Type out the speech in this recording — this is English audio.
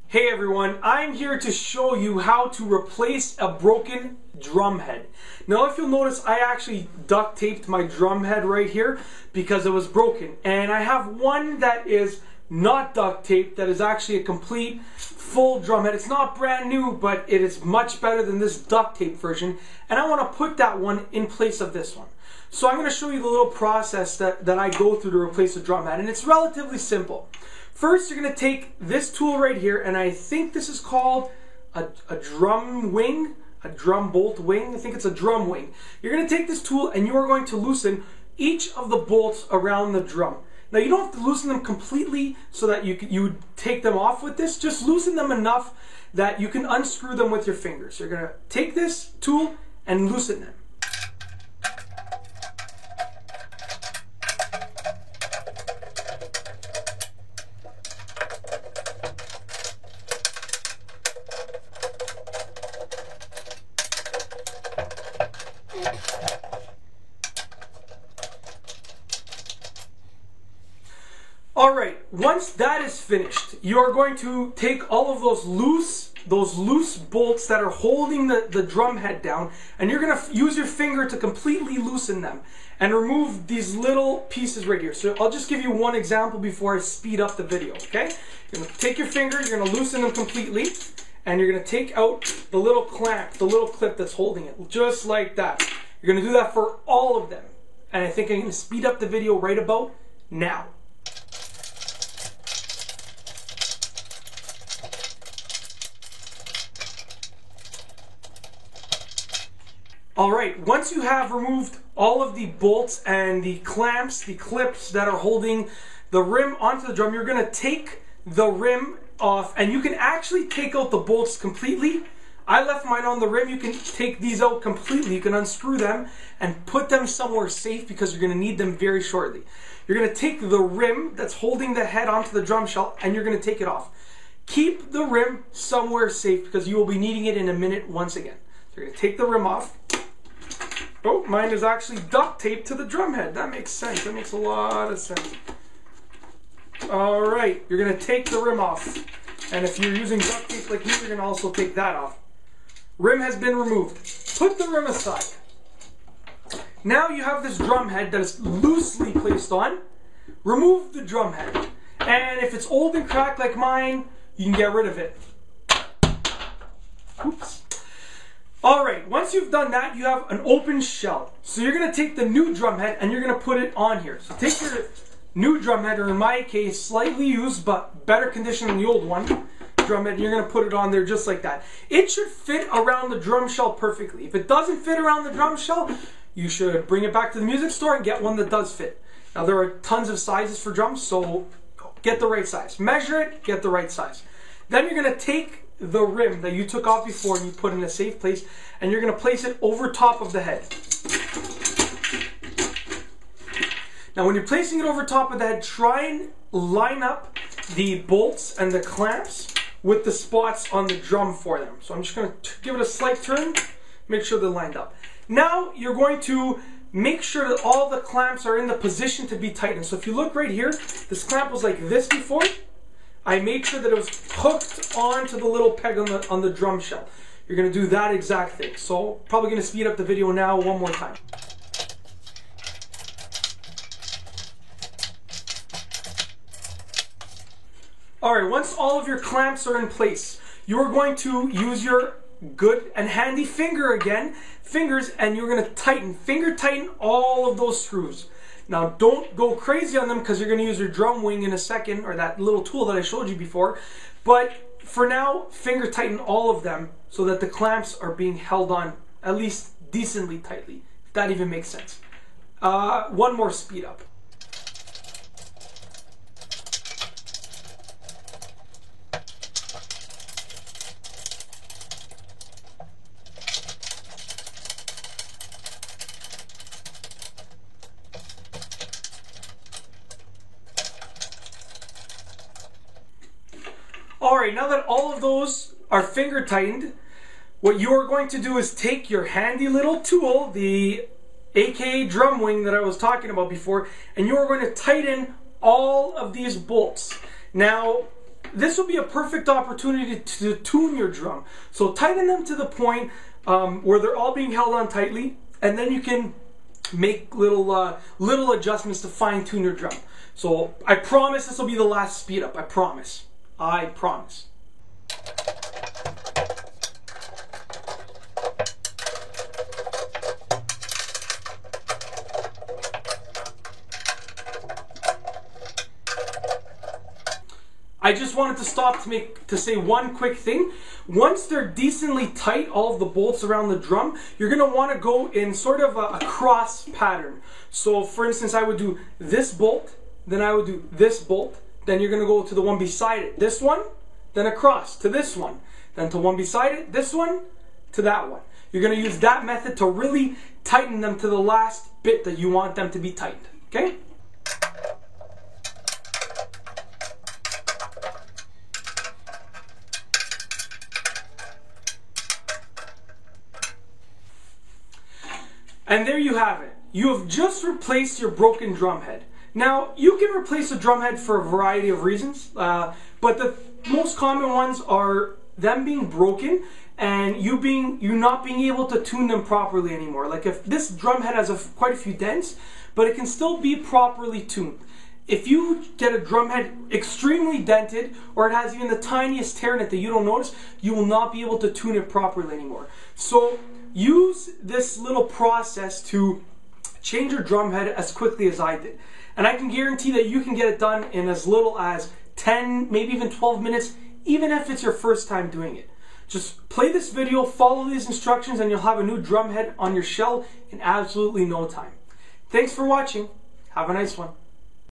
Hey everyone, I'm here to show you how to replace a broken drum head. Now if you'll notice, I actually duct taped my drum head right here because it was broken. And I have one that is not duct taped, that is actually a complete full drum head. It's not brand new, but it is much better than this duct tape version. And I want to put that one in place of this one. So I'm going to show you the little process that I go through to replace a drum head. And it's relatively simple. First, you're going to take this tool right here, and I think this is called a drum wing, a drum bolt wing. I think it's a drum wing. You're going to take this tool and you are going to loosen each of the bolts around the drum. Now, you don't have to loosen them completely so that you would take them off with this. Just loosen them enough that you can unscrew them with your fingers. You're going to take this tool and loosen them. Alright, once that is finished, you are going to take all of those loose bolts that are holding the drum head down, and you're going to use your finger to completely loosen them and remove these little pieces right here. So I'll just give you one example before I speed up the video, okay? You're going to take your finger, you're going to loosen them completely, and you're going to take out the little clamp, the little clip that's holding it, just like that. You're going to do that for all of them. And I think I'm going to speed up the video right about now. Alright, once you have removed all of the bolts and the clamps, the clips that are holding the rim onto the drum, you're going to take the rim off, and you can actually take out the bolts completely. I left mine on the rim. You can take these out completely. You can unscrew them and put them somewhere safe because you're going to need them very shortly. You're going to take the rim that's holding the head onto the drum shell and you're going to take it off. Keep the rim somewhere safe because you will be needing it in a minute once again. So you're going to take the rim off. Oh, mine is actually duct taped to the drum head. That makes sense. That makes a lot of sense. Alright, you're going to take the rim off. And if you're using duct tape like me, you're going to also take that off. Rim has been removed. Put the rim aside. Now you have this drum head that is loosely placed on. Remove the drum head. And if it's old and cracked like mine, you can get rid of it. Oops. Alright, once you've done that, you have an open shell. So you're going to take the new drum head and you're going to put it on here. So take your new drum head, or in my case, slightly used but better condition than the old one, drum head, and you're going to put it on there just like that. It should fit around the drum shell perfectly. If it doesn't fit around the drum shell, you should bring it back to the music store and get one that does fit. Now there are tons of sizes for drums, so get the right size. Measure it, get the right size. Then you're going to take the rim that you took off before and you put in a safe place, and you're going to place it over top of the head. Now when you're placing it over top of the head, try and line up the bolts and the clamps with the spots on the drum for them. So I'm just going to give it a slight turn, make sure they're lined up. Now you're going to make sure that all the clamps are in the position to be tightened. So if you look right here, this clamp was like this before. I made sure that it was hooked onto the little peg on the drum shell. You're going to do that exact thing. So probably going to speed up the video now one more time. Alright, once all of your clamps are in place, you're going to use your good and handy fingers, and you're going to finger tighten all of those screws. Now don't go crazy on them because you're going to use your drum wing in a second, or that little tool that I showed you before. But for now, finger tighten all of them so that the clamps are being held on at least decently tightly, if that even makes sense. One more speed up. Alright, now that all of those are finger tightened, what you are going to do is take your handy little tool, the aka drum wing that I was talking about before, and you are going to tighten all of these bolts. Now, this will be a perfect opportunity to tune your drum. So tighten them to the point where they're all being held on tightly, and then you can make little adjustments to fine tune your drum. So I promise this will be the last speed up. I promise. I promise. I just wanted to stop to say one quick thing. Once they're decently tight, all of the bolts around the drum, you're going to want to go in sort of a cross pattern. So for instance, I would do this bolt, then I would do this bolt, then you're going to go to the one beside it, this one, then across to this one, then to one beside it, this one, to that one. You're going to use that method to really tighten them to the last bit that you want them to be tightened. Okay? And there you have it. You have just replaced your broken drum head. Now, you can replace a drum head for a variety of reasons, but the most common ones are them being broken and you not being able to tune them properly anymore. Like if this drum head has quite a few dents, but it can still be properly tuned. If you get a drum head extremely dented, or it has even the tiniest tear in it that you don't notice, you will not be able to tune it properly anymore. So use this little process to change your drum head as quickly as I did. And I can guarantee that you can get it done in as little as 10, maybe even 12 minutes, even if it's your first time doing it. Just play this video, follow these instructions, and you'll have a new drum head on your shell in absolutely no time. Thanks for watching. Have a nice one.